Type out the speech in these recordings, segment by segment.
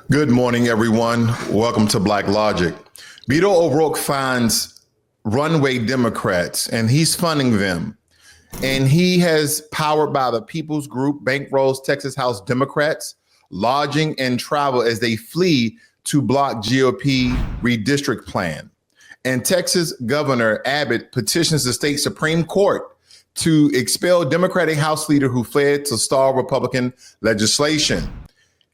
Good morning, everyone. Welcome to Black Logic. Beto O'Rourke finds runway Democrats, and he's funding them. And he has, powered by the People's Group, bankrolls Texas House Democrats, lodging and travel as they flee to block GOP redistrict plan. And Texas Governor Abbott petitions the state Supreme Court to expel Democratic House leader who fled to stall Republican legislation.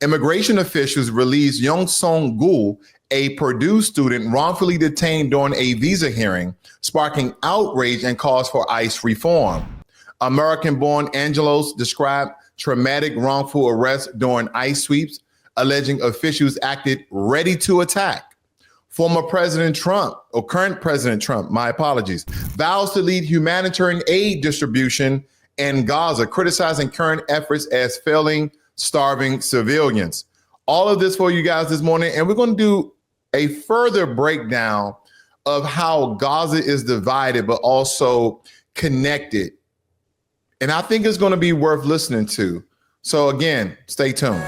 Immigration officials released Young Song Gul, a Purdue student wrongfully detained during a visa hearing, sparking outrage and calls for ICE reform. American-born Angelos described traumatic wrongful arrest during ICE sweeps, alleging officials acted ready to attack. Former President Trump, or current President Trump, my apologies, vows to lead humanitarian aid distribution in Gaza, criticizing current efforts as failing starving civilians. All of this for you guys this morning. And we're going to do a further breakdown of how Gaza is divided, but also connected. And I think it's going to be worth listening to. So again, stay tuned.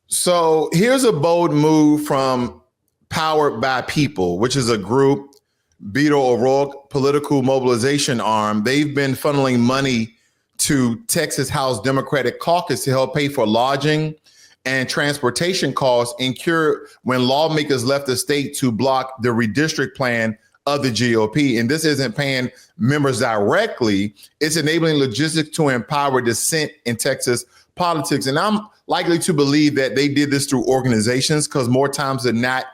So here's a bold move from Powered by People, which is a group, Beto O'Rourke political mobilization arm. They've been funneling money to Texas House Democratic Caucus to help pay for lodging and transportation costs incurred when lawmakers left the state to block the redistrict plan of the GOP. And this isn't paying members directly. It's enabling logistics to empower dissent in Texas politics. And I'm likely to believe that they did this through organizations, because more times than not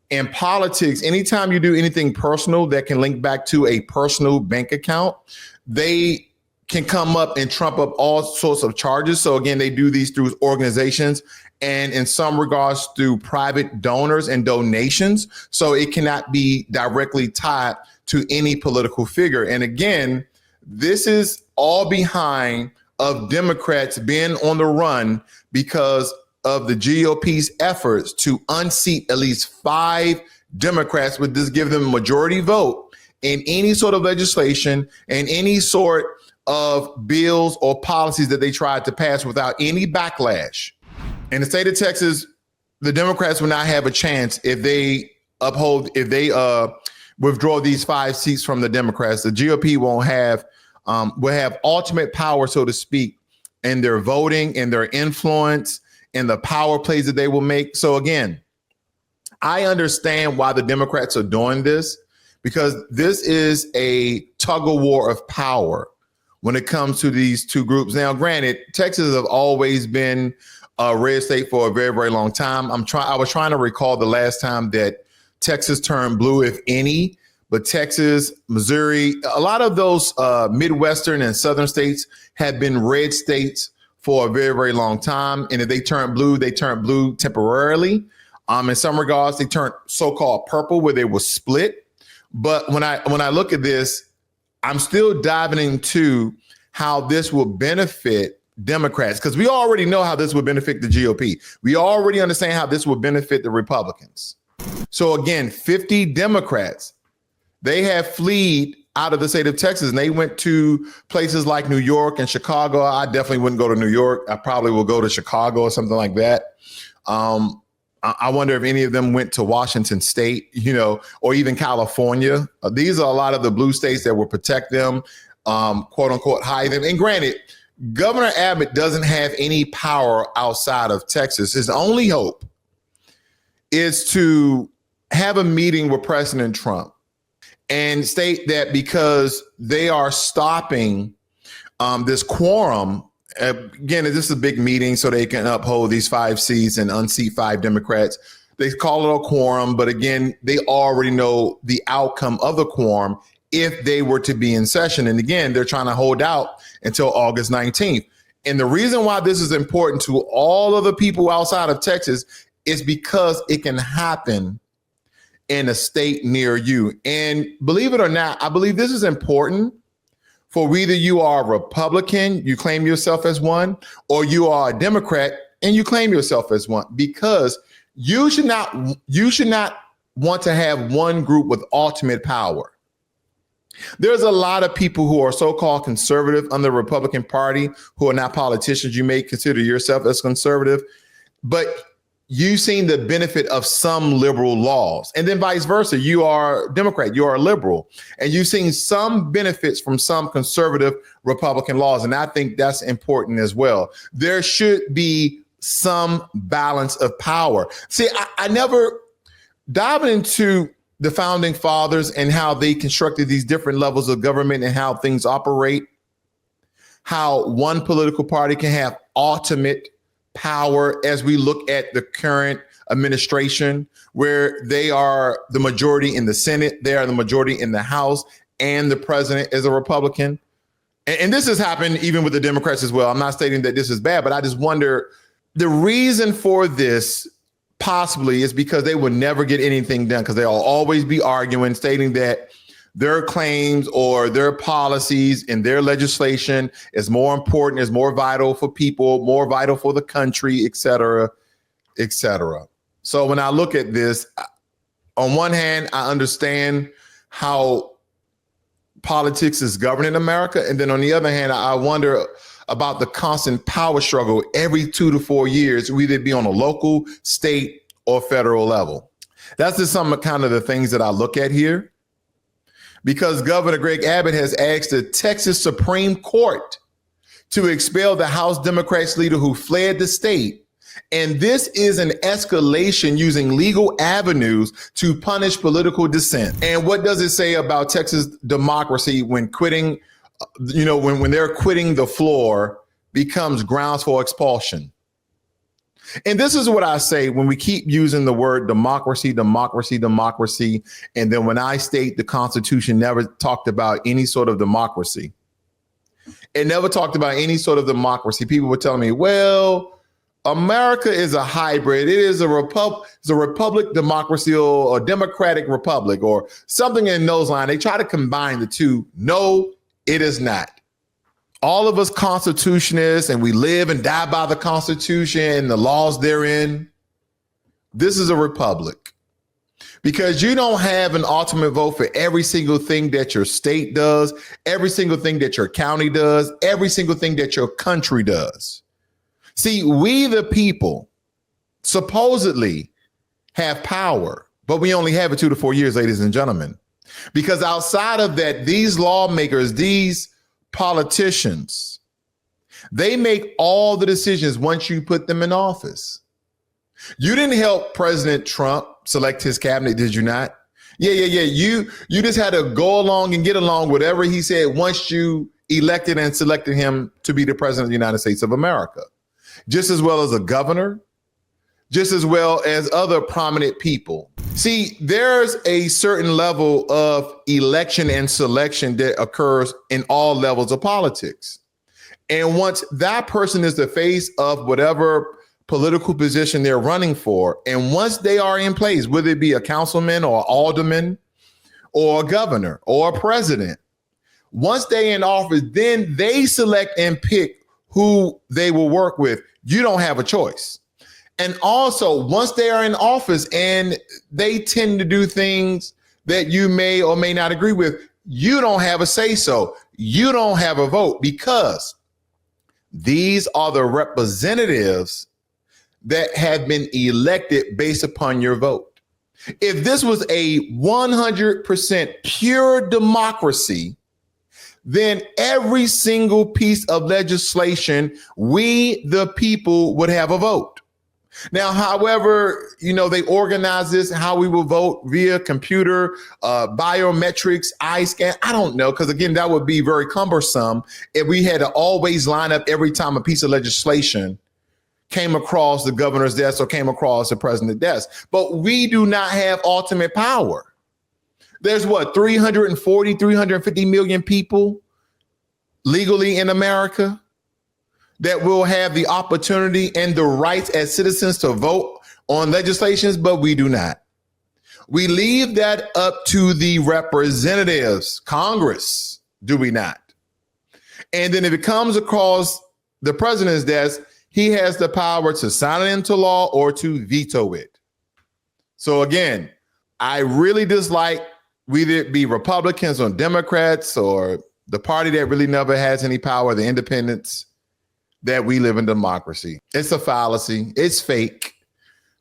in politics, anytime you do anything personal that can link back to a personal bank account, they can come up and trump up all sorts of charges. So again, they do these through organizations and in some regards through private donors and donations. So it cannot be directly tied to any political figure. And again, this is all behind of Democrats being on the run because of the GOP's efforts to unseat at least 5 Democrats, would this give them a majority vote in any sort of legislation and any sort of bills or policies that they tried to pass without any backlash. In the state of Texas, the Democrats will not have a chance if they withdraw these 5 seats from the Democrats. The GOP will have ultimate power, so to speak, in their voting and their influence and the power plays that they will make. So again, I understand why the Democrats are doing this, because this is a tug of war of power when it comes to these two groups. Now, granted, Texas have always been a red state for a very, very long time. I was trying to recall the last time that Texas turned blue, if any. But Texas, Missouri, a lot of those Midwestern and Southern states have been red states for a very, very long time. And if they turn blue temporarily. In some regards, they turned so-called purple, where they were split. But when I look at this, I'm still diving into how this will benefit Democrats, because we already know how this would benefit the GOP. We already understand how this would benefit the Republicans. So again, 50 Democrats, they have fled out of the state of Texas, and they went to places like New York and Chicago. I definitely wouldn't go to New York. I probably will go to Chicago or something like that. I wonder if any of them went to Washington State, or even California. These are a lot of the blue states that will protect them, quote unquote, hide them. And granted, Governor Abbott doesn't have any power outside of Texas. His only hope is to have a meeting with President Trump and state that because they are stopping this quorum, again, this is a big meeting so they can uphold these 5 seats and unseat 5 Democrats. They call it a quorum, but again, they already know the outcome of the quorum if they were to be in session. And again, they're trying to hold out until August 19th. And the reason why this is important to all of the people outside of Texas is because it can happen in a state near you. And believe it or not, I believe this is important for whether you are a Republican, you claim yourself as one, or you are a Democrat and you claim yourself as one, because you should not want to have one group with ultimate power. There's a lot of people who are so-called conservative under the Republican Party who are not politicians. You may consider yourself as conservative, but you've seen the benefit of some liberal laws, and then vice versa. You are a Democrat, you are a liberal, and you've seen some benefits from some conservative Republican laws. And I think that's important as well. There should be some balance of power. See, I never dive into the founding fathers and how they constructed these different levels of government and how things operate, how one political party can have ultimate power as we look at the current administration, where they are the majority in the Senate, they are the majority in the House, and the president is a Republican. And this has happened even with the Democrats as well. I'm not stating that this is bad, but I just wonder, the reason for this possibly is because they would never get anything done, because they'll always be arguing, stating that their claims or their policies and their legislation is more important, is more vital for people, more vital for the country, et cetera, et cetera. So when I look at this, on one hand, I understand how politics is governed in America. And then on the other hand, I wonder about the constant power struggle every 2 to 4 years, whether it be on a local, state, or federal level. That's just some kind of the things that I look at here. Because Governor Greg Abbott has asked the Texas Supreme Court to expel the House Democrats leader who fled the state. And this is an escalation using legal avenues to punish political dissent. And what does it say about Texas democracy when quitting, when they're quitting the floor becomes grounds for expulsion? And this is what I say when we keep using the word democracy, democracy, democracy. And then when I state the Constitution never talked about any sort of democracy, it never talked about any sort of democracy. People were telling me, well, America is a hybrid. It is a republic democracy or a democratic republic or something in those lines. They try to combine the two. No, it is not. All of us constitutionists, and we live and die by the Constitution and the laws therein. This is a republic, because you don't have an ultimate vote for every single thing that your state does, every single thing that your county does, every single thing that your country does. See, we the people supposedly have power, but we only have it 2 to 4 years, ladies and gentlemen, because outside of that, these lawmakers, these politicians, they make all the decisions once you put them in office. You didn't help President Trump select his cabinet, did you not? Yeah. You just had to go along and get along whatever he said once you elected and selected him to be the president of the United States of America, just as well as a governor, just as well as other prominent people. See, there's a certain level of election and selection that occurs in all levels of politics. And once that person is the face of whatever political position they're running for, and once they are in place, whether it be a councilman or alderman or a governor or a president, once they're in office, then they select and pick who they will work with. You don't have a choice. And also, once they are in office and they tend to do things that you may or may not agree with, you don't have a say so. You don't have a vote, because these are the representatives that have been elected based upon your vote. If this was a 100% pure democracy, then every single piece of legislation, we the people would have a vote. Now, however, they organize this, how we will vote via computer, biometrics, eye scan. I don't know, because again, that would be very cumbersome if we had to always line up every time a piece of legislation came across the governor's desk or came across the president's desk. But we do not have ultimate power. There's 350 million people legally in America that will have the opportunity and the rights as citizens to vote on legislations, but we do not. We leave that up to the representatives, Congress, do we not? And then if it comes across the president's desk, he has the power to sign it into law or to veto it. So again, I really dislike whether it be Republicans or Democrats or the party that really never has any power, the independents, that we live in democracy. It's a fallacy. It's fake.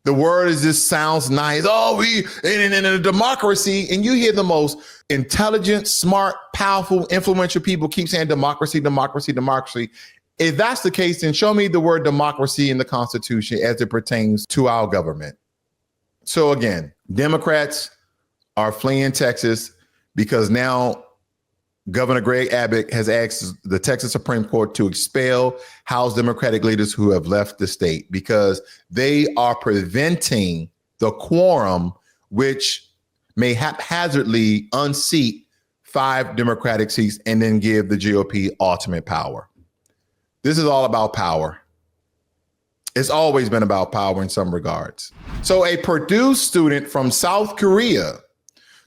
The word is just sounds nice. Oh, we in a democracy. And you hear the most intelligent, smart, powerful, influential people keep saying democracy, democracy, democracy. If that's the case, then show me the word democracy in the Constitution as it pertains to our government. So again, Democrats are fleeing Texas because now Governor Greg Abbott has asked the Texas Supreme Court to expel House Democratic leaders who have left the state because they are preventing the quorum, which may haphazardly unseat 5 Democratic seats and then give the GOP ultimate power. This is all about power. It's always been about power in some regards. So a Purdue student from South Korea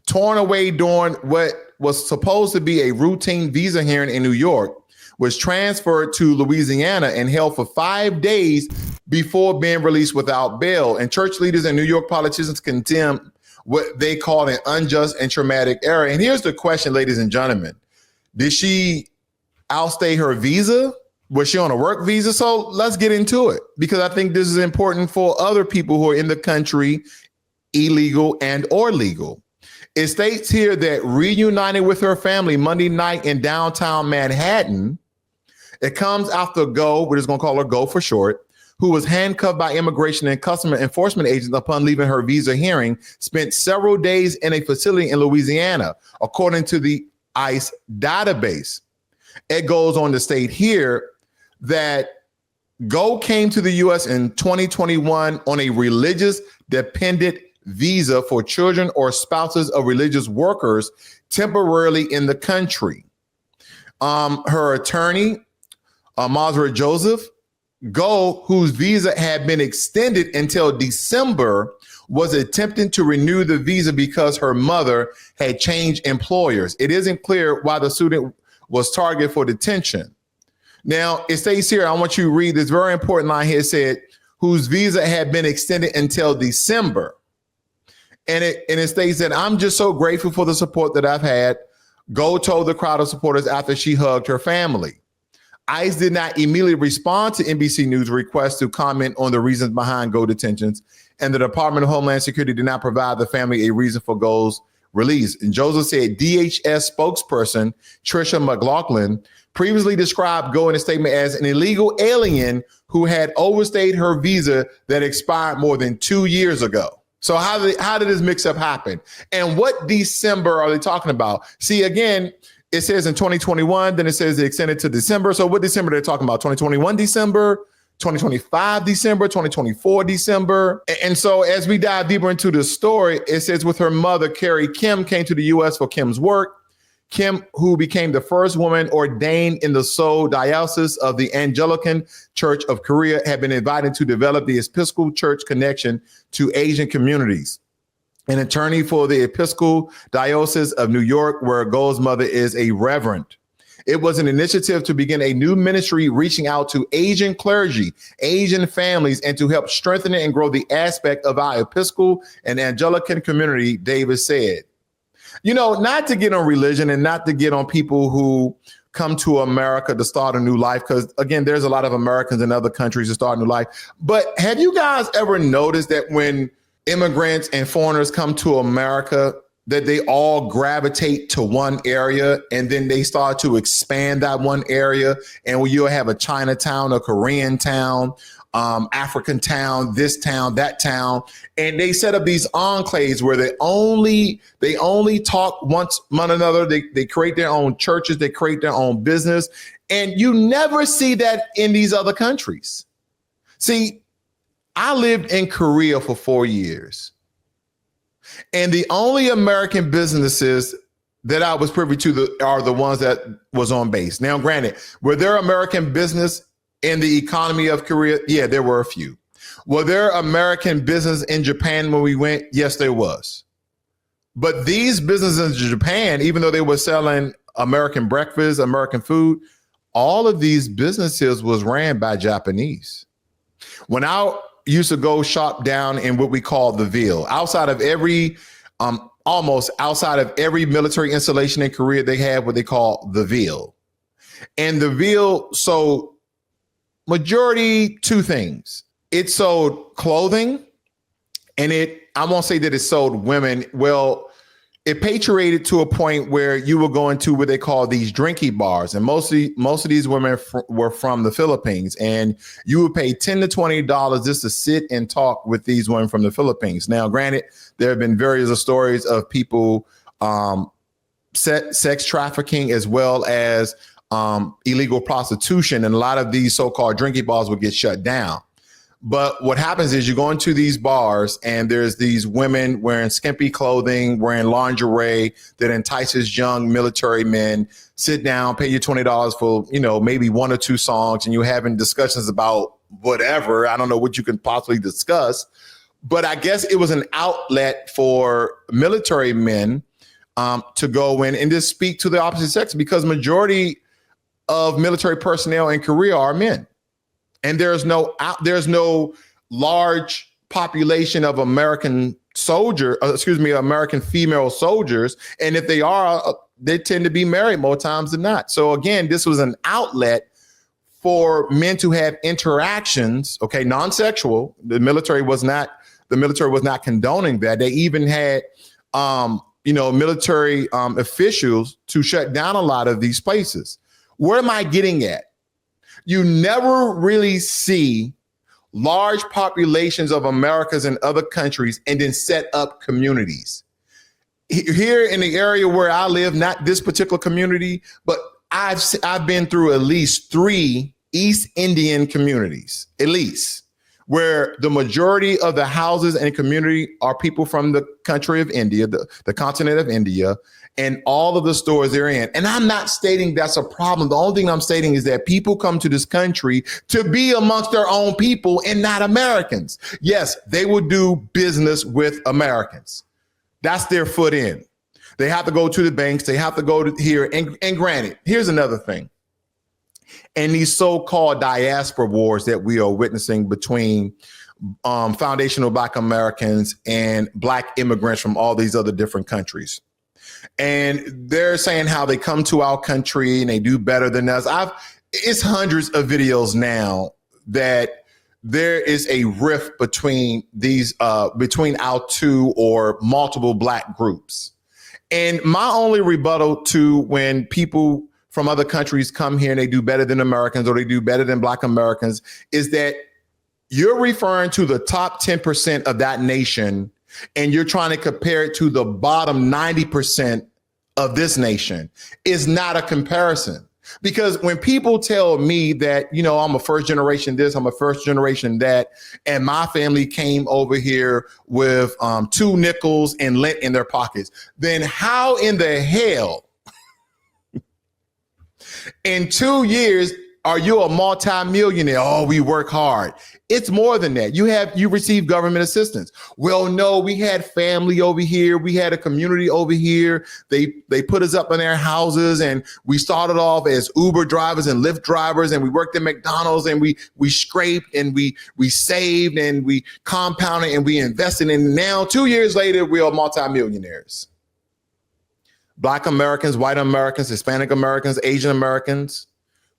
torn away during what was supposed to be a routine visa hearing in New York was transferred to Louisiana and held for 5 days before being released without bail. And church leaders and New York politicians condemn what they call an unjust and traumatic error. And here's the question, ladies and gentlemen. Did she outstay her visa? Was she on a work visa? So let's get into it, because I think this is important for other people who are in the country, illegal and or legal. It states here that reunited with her family Monday night in downtown Manhattan, it comes after Go, we're just going to call her Go for short, who was handcuffed by immigration and customs enforcement agents upon leaving her visa hearing, spent several days in a facility in Louisiana, according to the ICE database. It goes on to state here that Go came to the U.S. in 2021 on a religious dependent visa for children or spouses of religious workers temporarily in the country. Her attorney, Mazra Joseph, Go, whose visa had been extended until December, was attempting to renew the visa because her mother had changed employers. It isn't clear why the student was targeted for detention. Now, it states here, I want you to read this very important line here. It said, whose visa had been extended until December. And it states that I'm just so grateful for the support that I've had. Go told the crowd of supporters after she hugged her family. ICE did not immediately respond to NBC News' request to comment on the reasons behind Go detentions, and the Department of Homeland Security did not provide the family a reason for Go's release. And Joseph said DHS spokesperson Tricia McLaughlin previously described Go in a statement as an illegal alien who had overstayed her visa that expired more than 2 years ago. So how did this mix-up happen? And what December are they talking about? See, again, it says in 2021, then it says they extended to December. So what December they're talking about? 2021 December, 2025 December, 2024 December. And so as we dive deeper into the story, it says with her mother, Carrie Kim, came to the U.S. for Kim's work. Kim, who became the first woman ordained in the Seoul Diocese of the Anglican Church of Korea, had been invited to develop the Episcopal Church connection to Asian communities. An attorney for the Episcopal Diocese of New York, where Go's mother is a reverend. It was an initiative to begin a new ministry reaching out to Asian clergy, Asian families, and to help strengthen and grow the aspect of our Episcopal and Anglican community, Davis said. You know, not to get on religion and not to get on people who come to America to start a new life, because, again, there's a lot of Americans in other countries to start a new life. But have you guys ever noticed that when immigrants and foreigners come to America, that they all gravitate to one area and then they start to expand that one area? And you'll have a Chinatown, a Korean town, African town, this town, that town, and they set up these enclaves where they only talk one another. They create their own churches, they create their own business, and you never see that in these other countries. See, I lived in Korea for 4 years, and the only American businesses that I was privy to are the ones that was on base. Now, granted, were there American business in the economy of Korea? Yeah, there were a few. Were there American business in Japan when we went? Yes, there was. But these businesses in Japan, even though they were selling American breakfast, American food, all of these businesses was ran by Japanese. When I used to go shop down in what we call the Ville, outside of every almost outside of every military installation in Korea, they have what they call the Ville. And the Ville sold majority two things. It sold clothing, and I won't say that it sold women. Well, it patriated to a point where you will go into what they call these drinky bars. And most of these women were from the Philippines. And you would pay $10 to $20 just to sit and talk with these women from the Philippines. Now, granted, there have been various stories of people sex trafficking as well as illegal prostitution. And a lot of these so-called drinky bars would get shut down. But what happens is you go into these bars and there's these women wearing skimpy clothing, wearing lingerie that entices young military men. Sit down, pay you $20 for, maybe one or two songs, and you're having discussions about whatever. I don't know what you can possibly discuss. But I guess it was an outlet for military men to go in and just speak to the opposite sex, because majority of military personnel in Korea are men. And there's no large population of American female soldiers. And if they are, they tend to be married more times than not. So again, this was an outlet for men to have interactions, non-sexual. The military was not condoning that. They even had, military officials to shut down a lot of these places. Where am I getting at? You never really see large populations of Americans in other countries and then set up communities. Here in the area where I live, not this particular community, but I've been through at least 3 East Indian communities, at least, where the majority of the houses and community are people from the country of India, the continent of India, and all of the stores they're in. And I'm not stating that's a problem. The only thing I'm stating is that people come to this country to be amongst their own people and not Americans. Yes, they will do business with Americans. That's their foot in. They have to go to the banks. They have to go to here. And granted, here's another thing. And these so-called diaspora wars that we are witnessing between foundational Black Americans and Black immigrants from all these other different countries. And they're saying how they come to our country and they do better than us. It's hundreds of videos now that there is a rift between between our two or multiple Black groups. And my only rebuttal to when people from other countries come here and they do better than Americans or they do better than Black Americans is that you're referring to the top 10% of that nation and you're trying to compare it to the bottom 90% of this nation. Is not a comparison. Because when people tell me that, I'm a first generation this, I'm a first generation that, and my family came over here with 2 nickels and lint in their pockets, then how in the hell in 2 years are you a multimillionaire? Oh, we work hard. It's more than that. You receive government assistance. Well, no, we had family over here. We had a community over here. They put us up in their houses and we started off as Uber drivers and Lyft drivers and we worked at McDonald's and we scraped and we saved and we compounded and we invested. And now 2 years later, we are multimillionaires. Black Americans, white Americans, Hispanic Americans, Asian Americans,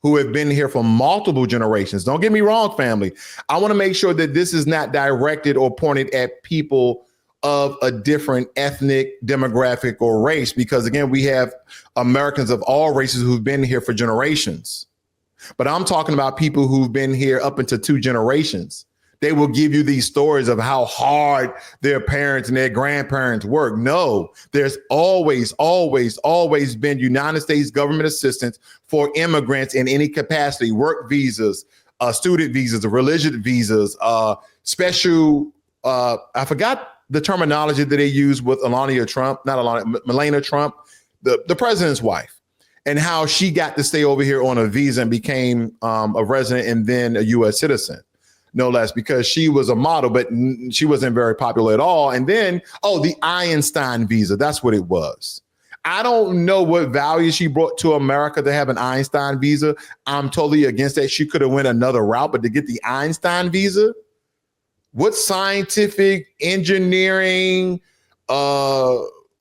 who have been here for multiple generations. Don't get me wrong, family. I want to make sure that this is not directed or pointed at people of a different ethnic, demographic, or race, because again, we have Americans of all races who've been here for generations. But I'm talking about people who've been here up into 2 generations. They will give you these stories of how hard their parents and their grandparents work. No, there's always been United States government assistance for immigrants in any capacity, work visas, student visas, religious visas, special, I forgot the terminology that they use with Melania Trump, the president's wife, and how she got to stay over here on a visa and became a resident and then a U.S. citizen. No less, because she was a model, but she wasn't very popular at all. And then, the Einstein visa, that's what it was. I don't know what value she brought to America to have an Einstein visa. I'm totally against that. She could have went another route, but to get the Einstein visa, what scientific, engineering,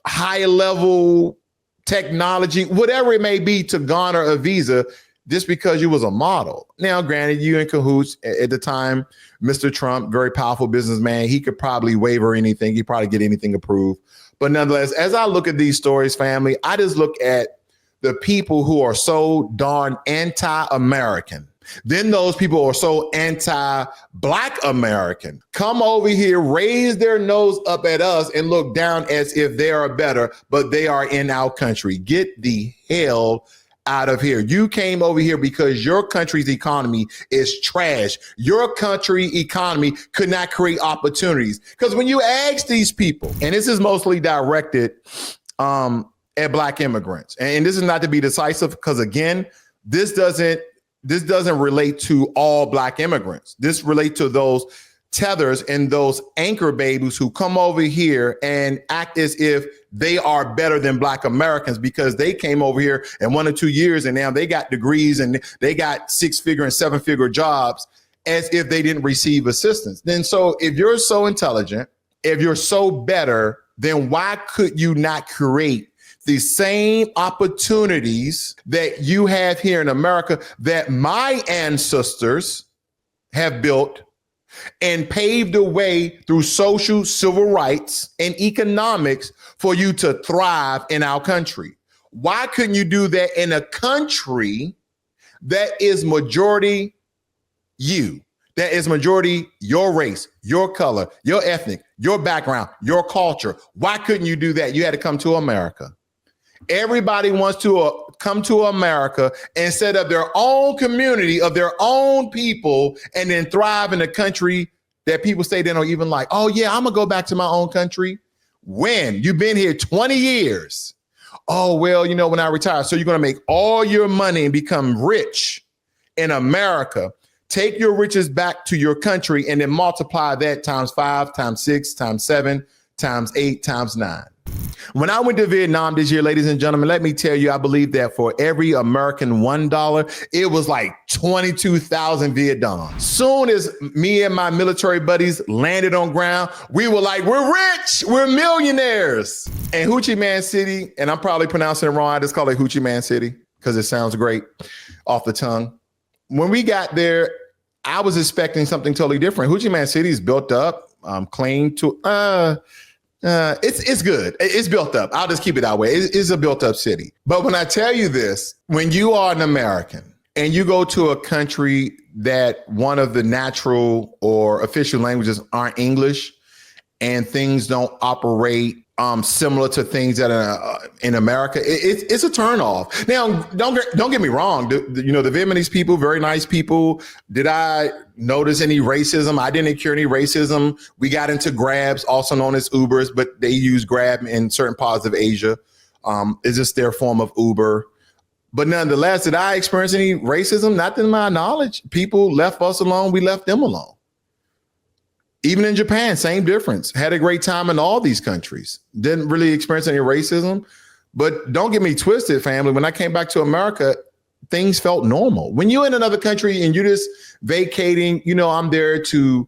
high level technology, whatever it may be, to garner a visa just because you was a model. Now, granted, you in cahoots at the time. Mr. Trump, very powerful businessman, he could probably waiver anything. He'd probably get anything approved. But nonetheless, as I look at these stories, family, I just look at the people who are so darn anti-American. Then those people are so anti-Black American, come over here, raise their nose up at us and look down as if they are better, but they are in our country. Get the hell out of here. You came over here because your country's economy is trash. Your country economy could not create opportunities. Because when you ask these people, and this is mostly directed at Black immigrants, and this is not to be decisive, because again, this doesn't relate to all Black immigrants. This relates to those tethers and those anchor babies who come over here and act as if they are better than Black Americans because they came over here in 1 or 2 years and now they got degrees and they got 6-figure and 7-figure jobs as if they didn't receive assistance. Then so if you're so intelligent, if you're so better, then why could you not create the same opportunities that you have here in America that my ancestors have built and paved the way through social, civil rights, and economics for you to thrive in our country? Why couldn't you do that in a country that is majority you, that is majority your race, your color, your ethnic, your background, your culture? Why couldn't you do that? You had to come to America. Everybody wants to come to America and set up their own community of their own people and then thrive in a country that people say they don't even like. Oh, yeah, I'm going to go back to my own country. When? You've been here 20 years. Oh, well, you know, when I retire. So you're going to make all your money and become rich in America. Take your riches back to your country and then multiply that times 5, times 6, times 7, times 8, times 9. When I went to Vietnam this year, ladies and gentlemen, let me tell you, I believe that for every American $1, it was like 22,000 Viet Dong. Soon as me and my military buddies landed on ground, we were like, we're rich, we're millionaires. And Ho Chi Minh City, and I'm probably pronouncing it wrong, I just call it Ho Chi Minh City because it sounds great off the tongue. When we got there, I was expecting something totally different. Ho Chi Minh City is built up, clean to, it's good. It's built up. I'll just keep it that way. It's a built up city. But when I tell you this, when you are an American and you go to a country that one of the natural or official languages aren't English and things don't operate similar to things that are in America, it's a turnoff. Now, don't get me wrong. The Vietnamese people, very nice people. Did I notice any racism? I didn't incur any racism. We got into Grabs, also known as Ubers, but they use Grab in certain parts of Asia. It's just their form of Uber. But nonetheless, did I experience any racism? Not to my knowledge. People left us alone. We left them alone. Even in Japan, same difference. Had a great time in all these countries. Didn't really experience any racism. But don't get me twisted, family. When I came back to America, things felt normal. When you're in another country and you're just vacating, I'm there to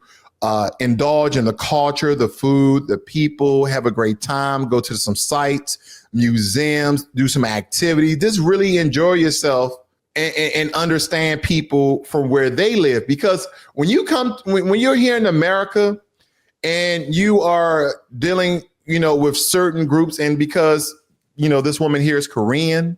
indulge in the culture, the food, the people, have a great time, go to some sites, museums, do some activities, just really enjoy yourself and understand people from where they live. Because when you're here in America and you are dealing, with certain groups, and because, this woman here is Korean,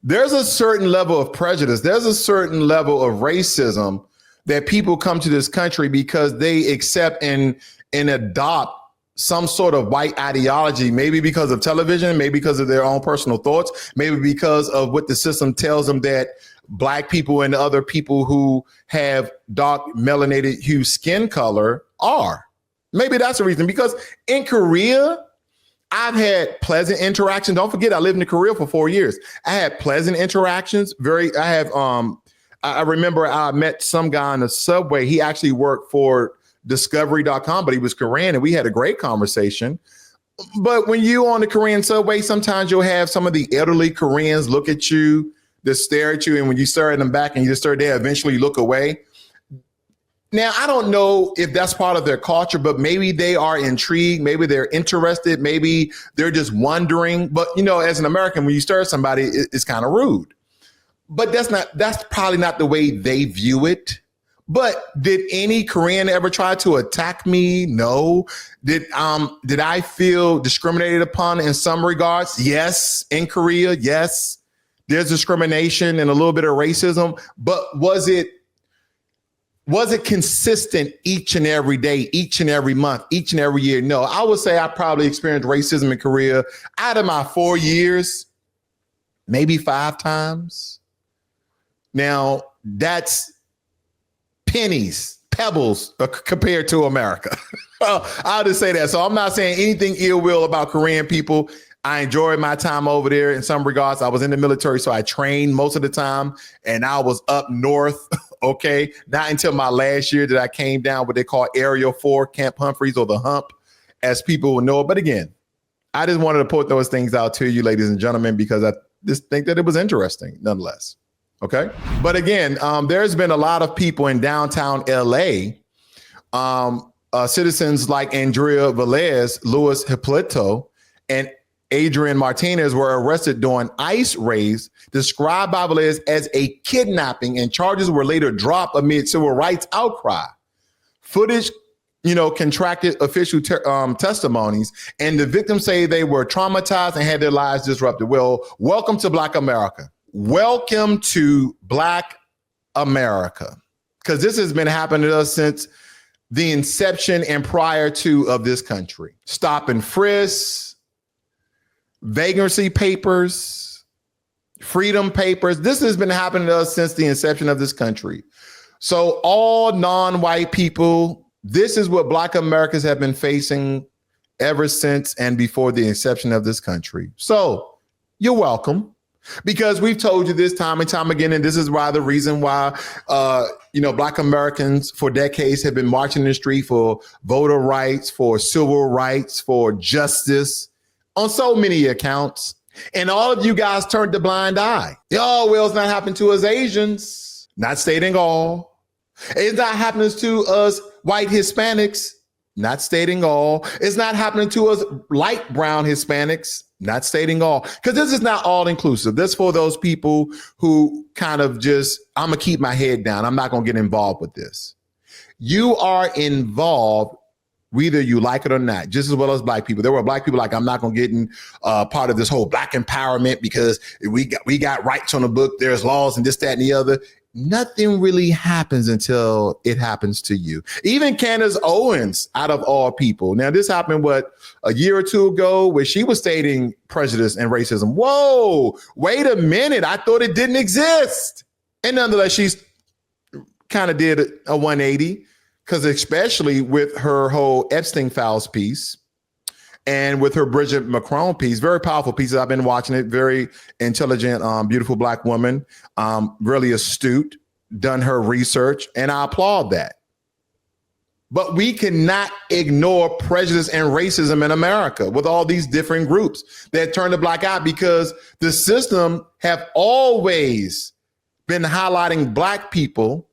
there's a certain level of prejudice. There's a certain level of racism that people come to this country because they accept and adopt some sort of white ideology, maybe because of television, maybe because of their own personal thoughts, maybe because of what the system tells them that Black people and other people who have dark melanated hue skin color are. Maybe that's the reason, because in Korea, I've had pleasant interactions. Don't forget, I lived in Korea for 4 years. I had pleasant interactions. I remember I met some guy on the subway. He actually worked for discovery.com, but he was Korean, and we had a great conversation. But when you on the Korean subway, sometimes you'll have some of the elderly Koreans look at you, they stare at you, and when you stare at them back and you just stare, they eventually look away. Now, I don't know if that's part of their culture, but maybe they are intrigued. Maybe they're interested. Maybe they're just wondering. But, as an American, when you stir somebody, it's kind of rude. But that's probably not the way they view it. But did any Korean ever try to attack me? No. Did I feel discriminated upon in some regards? Yes. In Korea, yes. There's discrimination and a little bit of racism. But was it consistent each and every day, each and every month, each and every year? No. I would say I probably experienced racism in Korea out of my 4 years, maybe 5 times. Now, that's pennies, pebbles compared to America. I'll just say that. So I'm not saying anything ill will about Korean people. I enjoyed my time over there in some regards. I was in the military, so I trained most of the time, and I was up north. Okay. Not until my last year that I came down what they call Area 4, Camp Humphreys, or the Hump, as people will know it. But again, I just wanted to put those things out to you, ladies and gentlemen, because I just think that it was interesting nonetheless. Okay. But again, there's been a lot of people in downtown LA, citizens like Andrea Velez, Luis Hipólito, and Adrian Martinez were arrested during ICE raids described by Velez as a kidnapping, and charges were later dropped amid civil rights outcry. Footage, contracted official testimonies, and the victims say they were traumatized and had their lives disrupted. Well, welcome to Black America. Welcome to Black America, because this has been happening to us since the inception and prior to of this country. Stop and frisk, vagrancy papers, freedom papers. This has been happening to us since the inception of this country. So all non-white people, this is what Black Americans have been facing ever since and before the inception of this country. So you're welcome. Because we've told you this time and time again, and this is why the reason why, Black Americans for decades have been marching in the street for voter rights, for civil rights, for justice, on so many accounts. And all of you guys turned a blind eye. Oh, well, it's not happening to us Asians, not stating all. It's not happening to us white Hispanics, not stating all. It's not happening to us light brown Hispanics, not stating all. Because this is not all inclusive. This is for those people who kind of just, I'm going to keep my head down. I'm not going to get involved with this. You are involved whether you like it or not, just as well as Black people. There were Black people like, I'm not going to get in part of this whole Black empowerment because we got rights on the book. There's laws and this, that, and the other. Nothing really happens until it happens to you. Even Candace Owens, out of all people. Now, this happened, a year or two ago, where she was stating prejudice and racism. Whoa, wait a minute. I thought it didn't exist. And nonetheless, she's kind of did a 180, because especially with her whole Epstein Files piece and with her Bridget Macron piece, very powerful pieces. I've been watching it. Very intelligent, beautiful Black woman, really astute, done her research, and I applaud that. But we cannot ignore prejudice and racism in America with all these different groups that turn the Black eye, because the system have always been highlighting Black people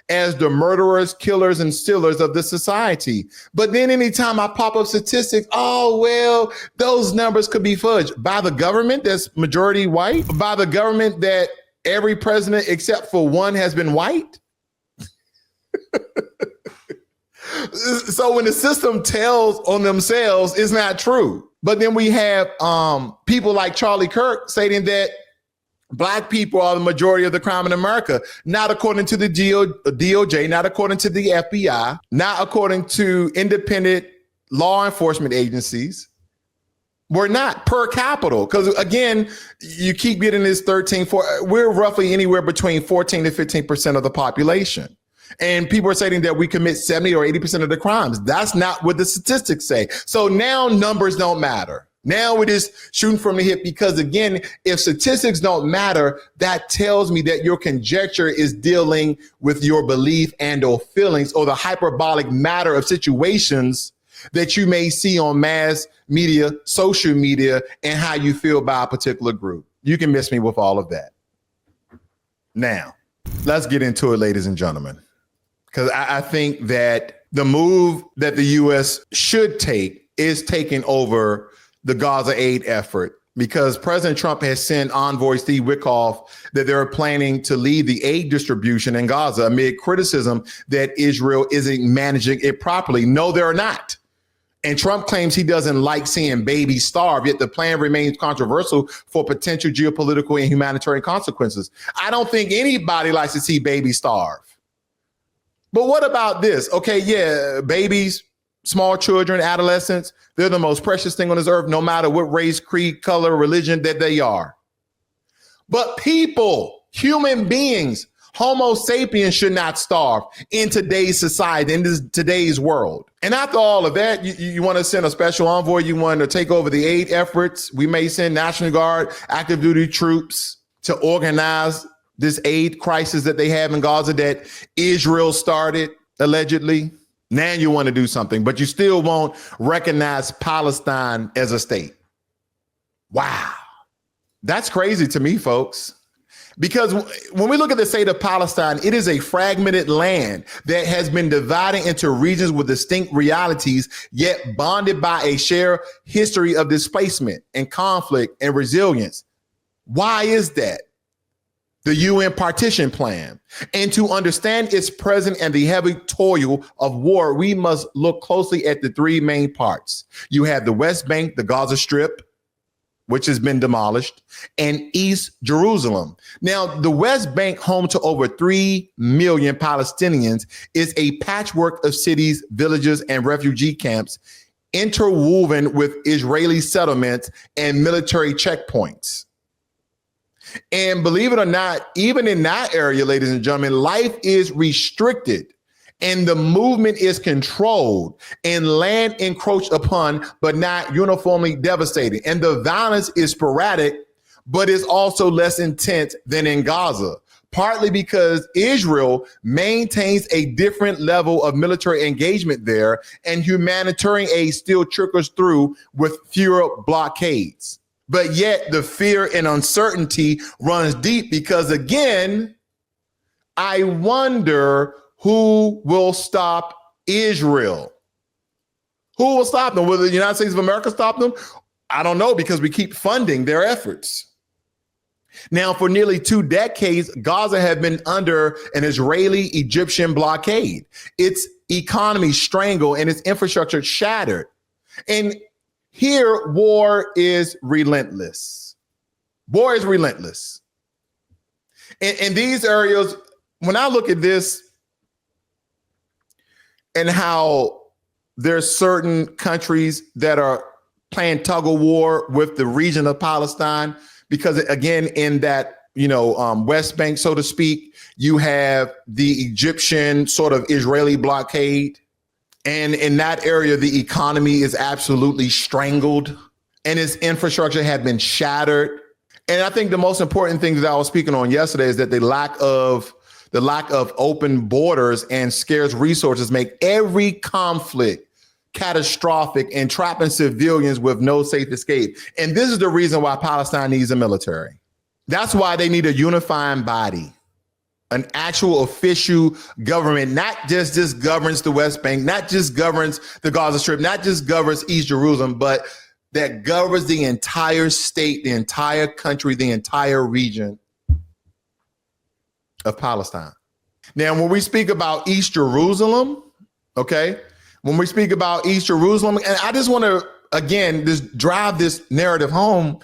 as the murderers, killers, and stealers of the society. But then anytime I pop up statistics, oh, well, those numbers could be fudged by the government that's majority white, by the government that every president except for one has been white. So when the system tells on themselves, it's not true. But then we have people like Charlie Kirk stating that Black people are the majority of the crime in America, not according to the DOJ, not according to the FBI, not according to independent law enforcement agencies. We're not per capita, because again, you keep getting this 13, we're roughly anywhere between 14 to 15% of the population. And people are saying that we commit 70 or 80% of the crimes. That's not what the statistics say. So now numbers don't matter. Now we're just shooting from the hip, because again, if statistics don't matter, that tells me that your conjecture is dealing with your belief and or feelings, or the hyperbolic matter of situations that you may see on mass media, social media, and how you feel about a particular group. You can miss me with all of that. Now, let's get into it, ladies and gentlemen. because I think that the move that the U.S. should take is taking over the Gaza aid effort, because President Trump has sent envoy Steve Witkoff that they're planning to lead the aid distribution in Gaza amid criticism that Israel isn't managing it properly. No, they're not. And Trump claims he doesn't like seeing babies starve, yet the plan remains controversial for potential geopolitical and humanitarian consequences. I don't think anybody likes to see babies starve. But what about this? Okay, yeah, babies, small children, adolescents, they're the most precious thing on this earth, no matter what race, creed, color, religion that they are. But people, human beings, Homo sapiens should not starve in today's society, in today's world. And after all of that, you want to send a special envoy, you want to take over the aid efforts. We may send National Guard, active duty troops to organize this aid crisis that they have in Gaza that Israel started, allegedly. Now you want to do something, but you still won't recognize Palestine as a state. Wow. That's crazy to me, folks. Because when we look at the state of Palestine, it is a fragmented land that has been divided into regions with distinct realities, yet bonded by a shared history of displacement and conflict and resilience. Why is that? The UN partition plan. And to understand its present and the heavy toil of war, we must look closely at the three main parts. You have the West Bank, the Gaza Strip, which has been demolished, and East Jerusalem. Now, the West Bank, home to over 3 million Palestinians, is a patchwork of cities, villages, and refugee camps interwoven with Israeli settlements and military checkpoints. And believe it or not, even in that area, ladies and gentlemen, life is restricted and the movement is controlled and land encroached upon, but not uniformly devastating. And the violence is sporadic, but is also less intense than in Gaza, partly because Israel maintains a different level of military engagement there, and humanitarian aid still trickles through with fewer blockades. But yet the fear and uncertainty runs deep because, again, I wonder who will stop Israel? Who will stop them? Will the United States of America stop them? I don't know, because we keep funding their efforts. Now, for nearly 2 decades, Gaza had been under an Israeli-Egyptian blockade. Its economy strangled and its infrastructure shattered. And here, war is relentless. War is relentless. In these areas, when I look at this and how there's certain countries that are playing tug of war with the region of Palestine, because again, in that, West Bank, so to speak, you have the Egyptian sort of Israeli blockade. And in that area, the economy is absolutely strangled and its infrastructure had been shattered. And I think the most important thing that I was speaking on yesterday is that the lack of open borders and scarce resources make every conflict catastrophic and trapping civilians with no safe escape. And this is the reason why Palestine needs a military. That's why they need a unifying body, an actual official government, not just governs the West Bank, not just governs the Gaza Strip, not just governs East Jerusalem, but that governs the entire state, the entire country, the entire region of Palestine. Now, when we speak about East Jerusalem, okay, when we speak about East Jerusalem, and I just want to, again, just drive this narrative home,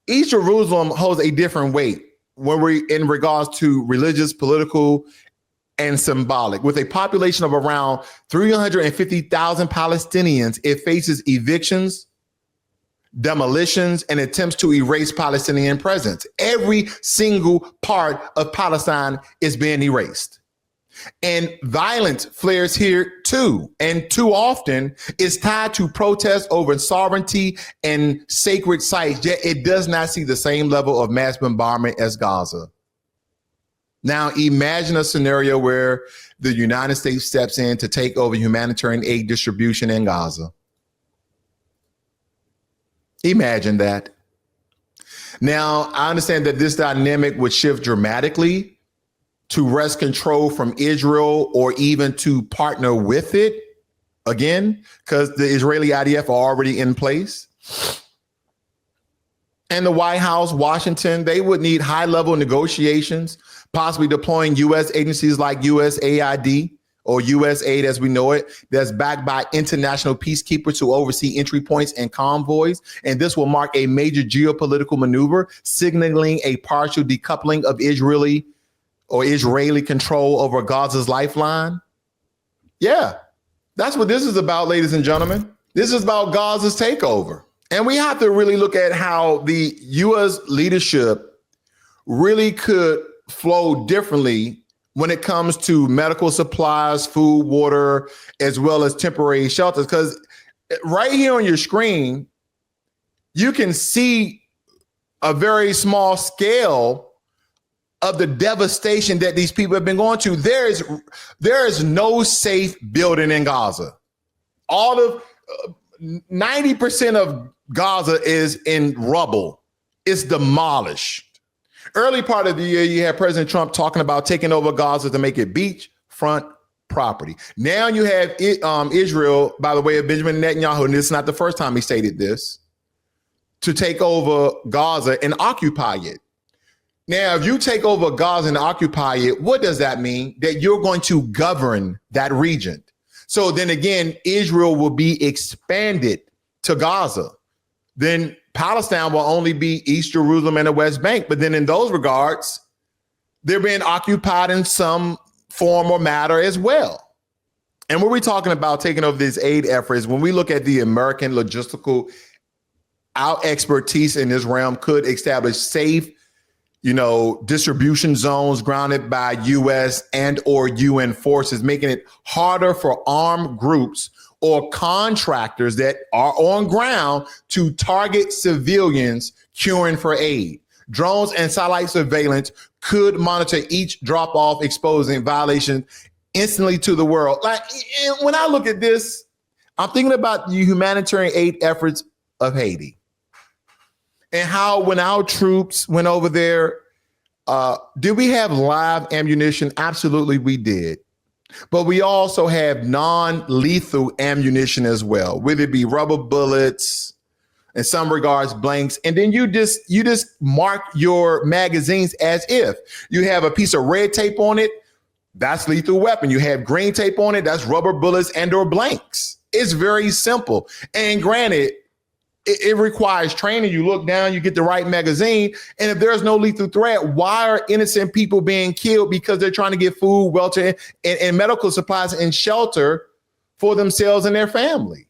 East Jerusalem holds a different weight when we in regards to religious, political, and symbolic. With a population of around 350,000 Palestinians, it faces evictions, demolitions, and attempts to erase Palestinian presence. Every single part of Palestine is being erased. And violence flares here too, and too often is tied to protests over sovereignty and sacred sites, yet it does not see the same level of mass bombardment as Gaza. Now, imagine a scenario where the United States steps in to take over humanitarian aid distribution in Gaza. Imagine that. Now, I understand that this dynamic would shift dramatically to wrest control from Israel or even to partner with it again, because the Israeli IDF are already in place. And the White House, Washington, they would need high-level negotiations, possibly deploying U.S. agencies like USAID or USAID as we know it, that's backed by international peacekeepers who oversee entry points and convoys. And this will mark a major geopolitical maneuver, signaling a partial decoupling of Israeli control over Gaza's lifeline. Yeah, that's what this is about, ladies and gentlemen. This is about Gaza's takeover. And we have to really look at how the U.S. leadership really could flow differently when it comes to medical supplies, food, water, as well as temporary shelters. Because right here on your screen, you can see a very small scale of the devastation that these people have been going to. There is no safe building in Gaza. All of 90% of Gaza is in rubble. It's demolished. Early part of the year, you had President Trump talking about taking over Gaza to make it beachfront property. Now you have Israel, by the way of Benjamin Netanyahu, and this is not the first time he stated this, to take over Gaza and occupy it. Now, if you take over Gaza and occupy it, what does that mean? That you're going to govern that region. So then again, Israel will be expanded to Gaza. Then Palestine will only be East Jerusalem and the West Bank. But then in those regards, they're being occupied in some form or matter as well. And when we're talking about taking over these aid efforts, when we look at the American logistical, our expertise in this realm could establish safe, distribution zones grounded by U.S. and or UN forces, making it harder for armed groups or contractors that are on ground to target civilians queuing for aid. Drones and satellite surveillance could monitor each drop-off, exposing violations instantly to the world. Like, when I look at this, I'm thinking about the humanitarian aid efforts of Haiti and how when our troops went over there, did we have live ammunition? Absolutely, we did. But we also have non-lethal ammunition as well, whether it be rubber bullets, in some regards, blanks. And then you just mark your magazines as if you have a piece of red tape on it. That's lethal weapon. You have green tape on it. That's rubber bullets and or blanks. It's very simple. And granted, it requires training. You look down, you get the right magazine. And if there's no lethal threat, why are innocent people being killed because they're trying to get food, welfare, and medical supplies and shelter for themselves and their family?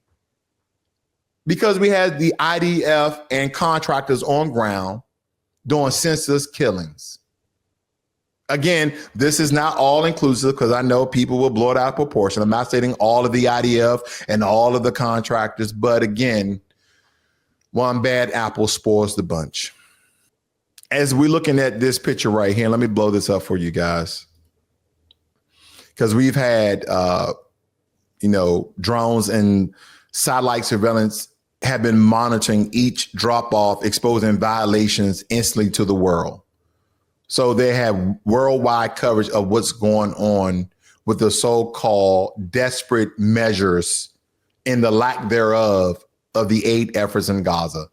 Because we had the IDF and contractors on ground doing senseless killings. Again, this is not all inclusive because I know people will blow it out of proportion. I'm not stating all of the IDF and all of the contractors, but again, one bad apple spoils the bunch. As we're looking at this picture right here, let me blow this up for you guys. Because we've had, drones and satellite surveillance have been monitoring each drop off, exposing violations instantly to the world. So they have worldwide coverage of what's going on with the so-called desperate measures and the lack thereof of the aid efforts in Gaza.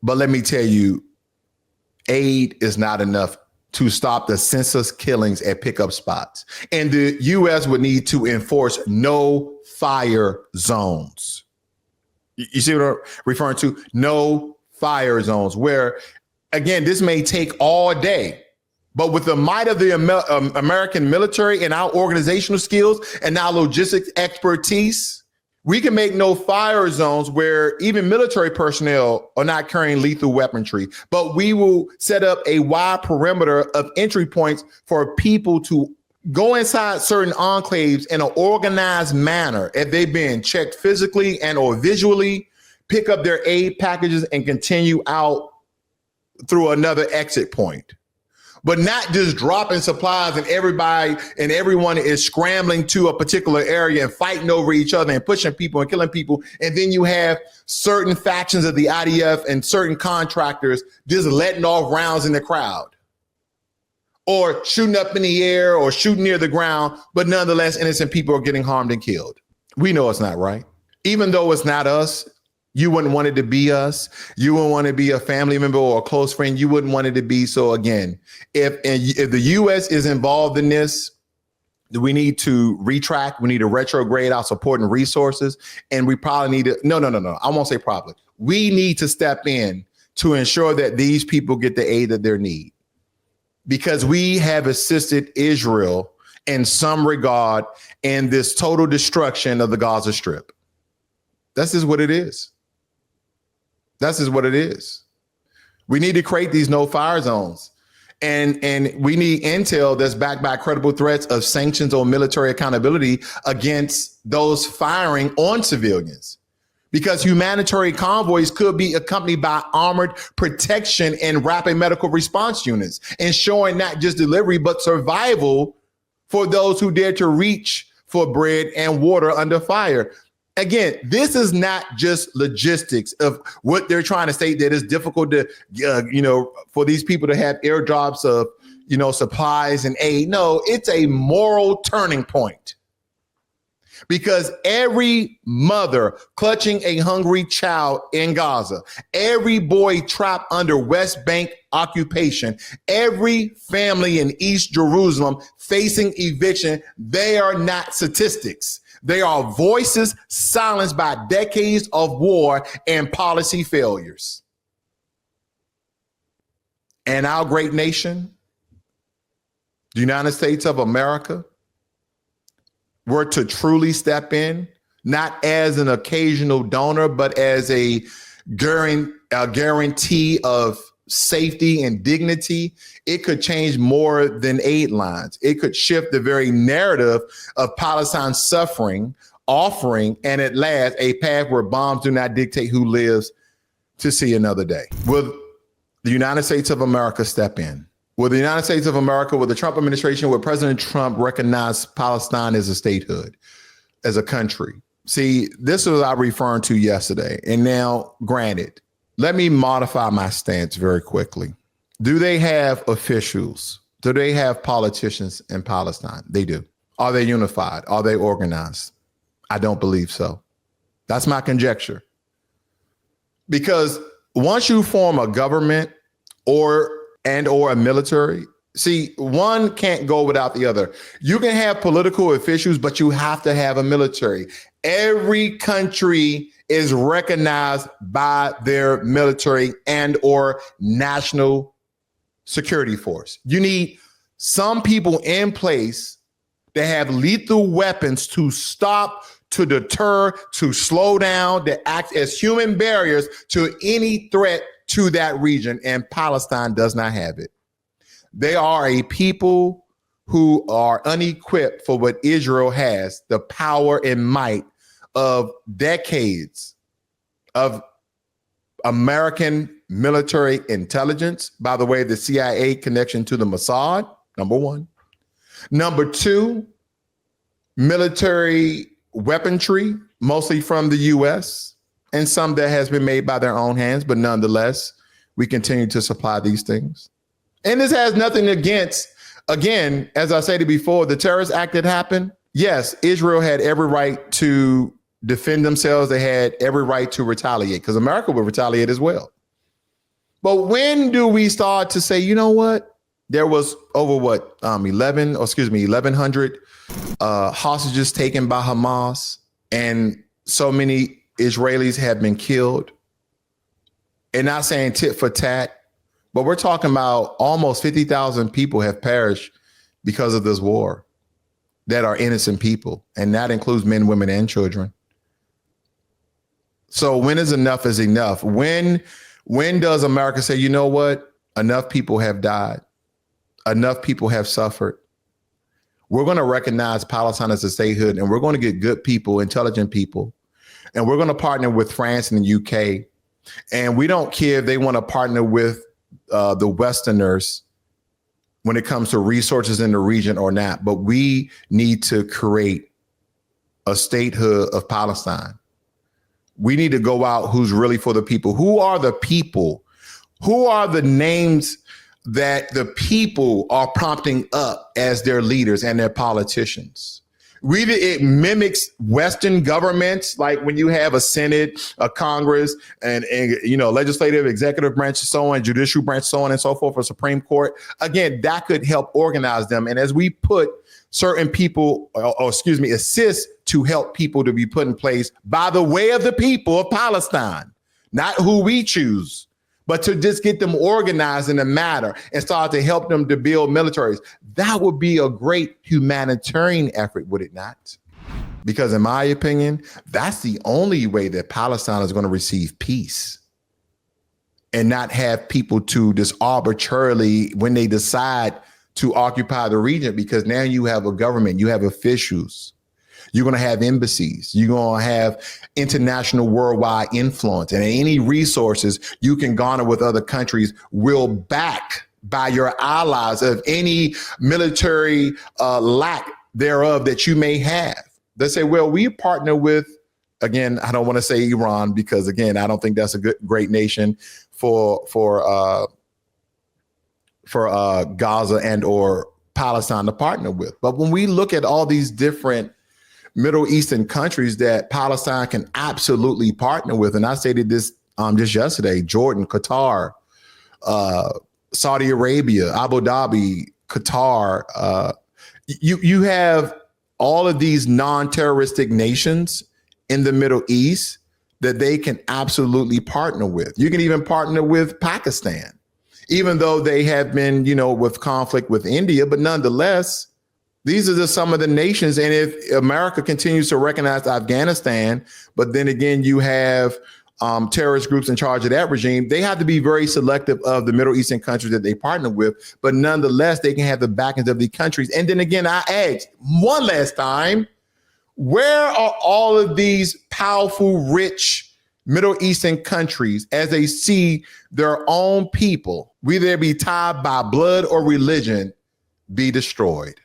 But let me tell you, aid is not enough to stop the senseless killings at pickup spots. And the U.S. would need to enforce no fire zones. You see what I'm referring to? No fire zones, where, again, this may take all day. But with the might of the American military and our organizational skills and our logistics expertise, we can make no fire zones where even military personnel are not carrying lethal weaponry, but we will set up a wide perimeter of entry points for people to go inside certain enclaves in an organized manner if they've been checked physically and or visually, pick up their aid packages and continue out through another exit point. But not just dropping supplies and everyone is scrambling to a particular area and fighting over each other and pushing people and killing people. And then you have certain factions of the IDF and certain contractors just letting off rounds in the crowd. or shooting up in the air or shooting near the ground, but nonetheless, innocent people are getting harmed and killed. We know it's not right. Even though it's not us, you wouldn't want it to be us. You wouldn't want to be a family member or a close friend. You wouldn't want it to be. So again, if the U.S. is involved in this, we need to retract. We need to retrograde our support and resources. And we probably need to, no. I won't say probably. We need to step in to ensure that these people get the aid that they need. Because we have assisted Israel in some regard in this total destruction of the Gaza Strip. This is what it is. This is what it is. We need to create these no-fire zones. And we need intel that's backed by credible threats of sanctions or military accountability against those firing on civilians. Because humanitarian convoys could be accompanied by armored protection and rapid medical response units, ensuring not just delivery, but survival for those who dare to reach for bread and water under fire. Again, this is not just logistics of what they're trying to say, that it's difficult to, for these people to have airdrops of, supplies and aid. No, it's a moral turning point. Because every mother clutching a hungry child in Gaza, every boy trapped under West Bank occupation, every family in East Jerusalem facing eviction, they are not statistics. They are voices silenced by decades of war and policy failures. And our great nation, the United States of America, were to truly step in, not as an occasional donor, but as a guarantee of safety and dignity, it could change more than aid lines. It could shift the very narrative of Palestine's suffering, offering, and at last, a path where bombs do not dictate who lives to see another day. Will the United States of America step in? Will the United States of America, will the Trump administration, will President Trump recognize Palestine as a statehood, as a country? See, this is what I referred to yesterday. And now, granted, let me modify my stance very quickly. Do they have officials? Do they have politicians in Palestine? They do. Are they unified? Are they organized? I don't believe so. That's my conjecture. Because once you form a government or a military, see, one can't go without the other. You can have political officials, but you have to have a military. Every country is recognized by their military and or national security force. You need some people in place that have lethal weapons to stop, to deter, to slow down, that act as human barriers to any threat to that region. And Palestine does not have it. They are a people who are unequipped for what Israel has, the power and might of decades of American military intelligence. By the way, the CIA connection to the Mossad, number one. Number two, military weaponry, mostly from the U.S., and some that has been made by their own hands. But nonetheless, we continue to supply these things. And this has nothing against, again, as I stated before, the terrorist act that happened. Yes, Israel had every right to defend themselves. They had every right to retaliate, because America would retaliate as well. But when do we start to say, you know what? There was over 1,100 hostages taken by Hamas, and so many Israelis have been killed. And not saying tit for tat, but we're talking about almost 50,000 people have perished because of this war that are innocent people. And that includes men, women, and children. So when is enough is enough? When does America say, you know what? Enough people have died. Enough people have suffered. We're going to recognize Palestine as a statehood, and we're going to get good people, intelligent people, and we're going to partner with France and the UK. And we don't care if they want to partner with the Westerners when it comes to resources in the region or not. But we need to create a statehood of Palestine. We need to go out who's really for the people. Who are the people? Who are the names that the people are prompting up as their leaders and their politicians. Really, it mimics Western governments, like when you have a Senate, a Congress, and legislative, executive branch, so on, judicial branch, so on and so forth, a Supreme Court. Again, that could help organize them. And as we put certain people, assist to help people to be put in place by the way of the people of Palestine, not who we choose, but to just get them organized in a matter and start to help them to build militaries. That would be a great humanitarian effort, would it not? Because in my opinion, that's the only way that Palestine is going to receive peace and not have people to just arbitrarily, when they decide to occupy the region, because now you have a government, you have officials, you're going to have embassies, you're going to have international worldwide influence, and any resources you can garner with other countries will back by your allies of any military lack thereof that you may have. They say, well, we partner with, again, I don't want to say Iran, because again, I don't think that's a great nation for Gaza and or Palestine to partner with. But when we look at all these different Middle Eastern countries that Palestine can absolutely partner with, and I stated this just yesterday: Jordan, Qatar, Saudi Arabia, Abu Dhabi, Qatar. You have all of these non-terroristic nations in the Middle East that they can absolutely partner with. You can even partner with Pakistan, even though they have been, with conflict with India, but nonetheless, these are just some of the nations. And if America continues to recognize Afghanistan, but then again, you have terrorist groups in charge of that regime, they have to be very selective of the Middle Eastern countries that they partner with. But nonetheless, they can have the backings of these countries. And then again, I asked one last time, where are all of these powerful, rich Middle Eastern countries as they see their own people, whether they be tied by blood or religion, be destroyed?